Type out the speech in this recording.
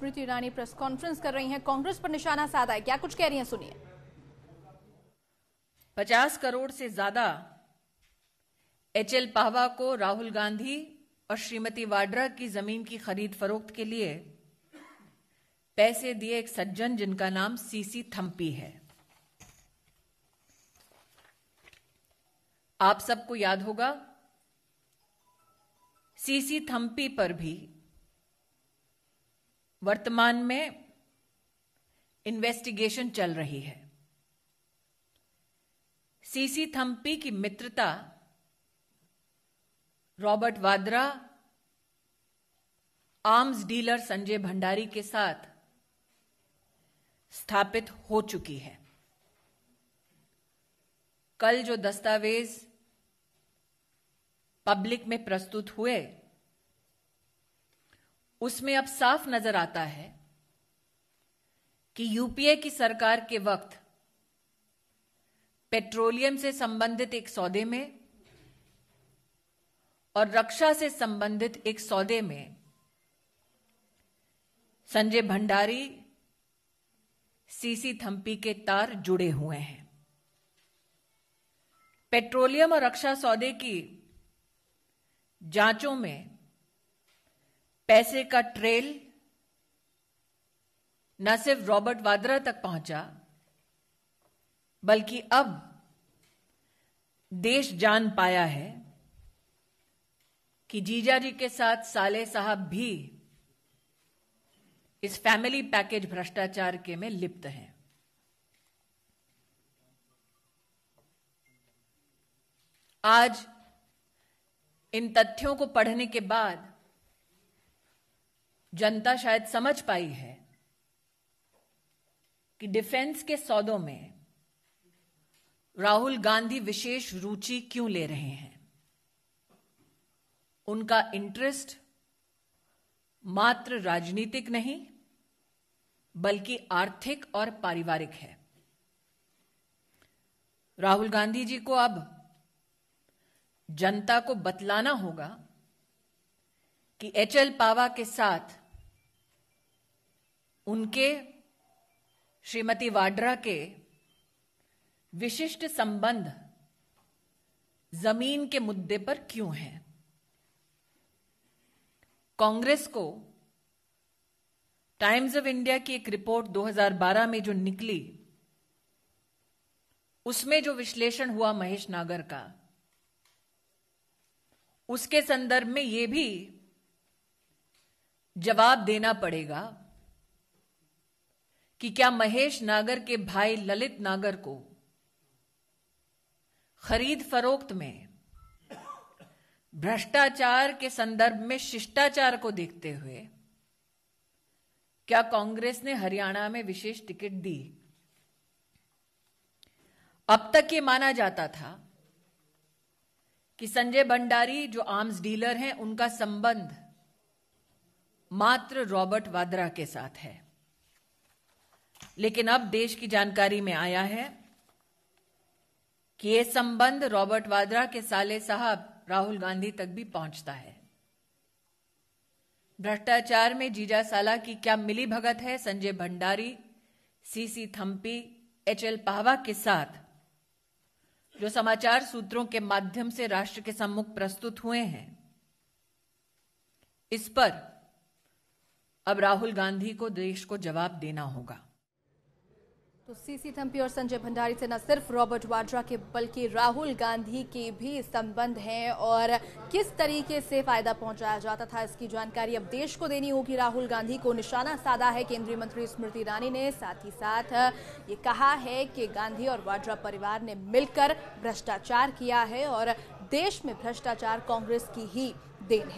Smriti Irani press conference कर रही हैं, कांग्रेस पर निशाना साधा है, क्या कुछ कह रही हैं, सुनिए। 50 करोड़ से ज्यादा एचएल पाहवा को राहुल गांधी और श्रीमती वाड्रा की जमीन की खरीद फरोख्त के लिए पैसे दिए एक सज्जन जिनका नाम सीसी थम्पी है। आप सबको याद होगा, सीसी थम्पी पर भी वर्तमान में इन्वेस्टिगेशन चल रही है। सीसी थम्पी की मित्रता Robert Vadra, arms dealer Sanjay Bhandari के साथ स्थापित हो चुकी है। कल जो दस्तावेज पब्लिक में प्रस्तुत हुए, उसमें अब साफ नजर आता है कि यूपीए की सरकार के वक्त पेट्रोलियम से संबंधित एक सौदे में और रक्षा से संबंधित एक सौदे में संजय भंडारी, सीसी थम्पी के तार जुड़े हुए हैं। पेट्रोलियम और रक्षा सौदे की जांचों में पैसे का ट्रेल न सिर्फ रॉबर्ट वाड्रा तक पहुंचा, बल्कि अब देश जान पाया है कि जीजाजी के साथ साले साहब भी इस फैमिली पैकेज भ्रष्टाचार के में लिप्त हैं। आज इन तथ्यों को पढ़ने के बाद जनता शायद समझ पाई है कि डिफेंस के सौदों में राहुल गांधी विशेष रुचि क्यों ले रहे हैं। उनका इंटरेस्ट मात्र राजनीतिक नहीं, बल्कि आर्थिक और पारिवारिक है। राहुल गांधी जी को अब जनता को बतलाना होगा कि एचएल पाहवा के साथ उनके श्रीमती वाड्रा के विशिष्ट संबंध जमीन के मुद्दे पर क्यों हैं। कांग्रेस को टाइम्स ऑफ इंडिया की एक रिपोर्ट 2012 में जो निकली, उसमें जो विश्लेषण हुआ महेश नागर का, उसके संदर्भ में यह भी जवाब देना पड़ेगा कि क्या महेश नागर के भाई ललित नागर को खरीद फरोख्त में भ्रष्टाचार के संदर्भ में शिष्टाचार को देखते हुए क्या कांग्रेस ने हरियाणा में विशेष टिकट दी। अब तक ये माना जाता था कि संजय भंडारी जो आर्म्स डीलर हैं, उनका संबंध मात्र रॉबर्ट वाड्रा के साथ है, लेकिन अब देश की जानकारी में आया है कि यह संबंध रॉबर्ट वाड्रा के साले साहब राहुल गांधी तक भी पहुंचता है। भ्रष्टाचार में जीजा साला की क्या मिली भगत है संजय भंडारी, सीसी थम्पी, एचएल पाहवा के साथ, जो समाचार सूत्रों के माध्यम से राष्ट्र के सम्मुख प्रस्तुत हुए हैं। इस पर अब राहुल गांधी को देश को जवाब देना होगा। तो सीसी थम्पी और संजय भंडारी से न सिर्फ रॉबर्ट वाड्रा के बल्कि राहुल गांधी के भी संबंध हैं और किस तरीके से फायदा पहुंचाया जाता था, इसकी जानकारी अब देश को देनी होगी। राहुल गांधी को निशाना साधा है केंद्रीय मंत्री स्मृति ईरानी ने। साथ ही साथ ये कहा है कि गांधी और वाड्रा परिवार ने मिलकर भ्रष्टाचार किया है और देश में भ्रष्टाचार कांग्रेस की ही देन है।